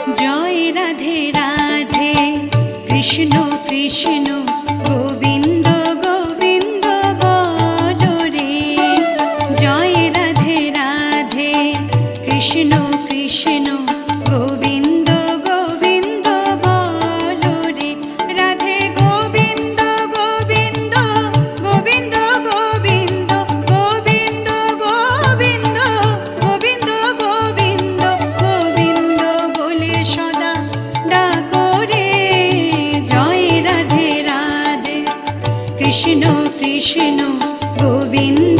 জয় রাধে রাধে কৃষ্ণ কৃষ্ণ গোবিন্দ গোবিন্দ বলো রে। জয় রাধে রাধে কৃষ্ণ কৃষ্ণ গোবিন্দ গোবিন্দ বলো রে। রাধে গোবিন্দ গোবিন্দ গোবিন্দ গোবিন্দ গোবিন্দ গোবিন্দ গোবিন্দ গোবিন্দ গোবিন্দ বলে সদা ডাকো রে। জয় রাধে রাধে কৃষ্ণ কৃষ্ণ গোবিন্দ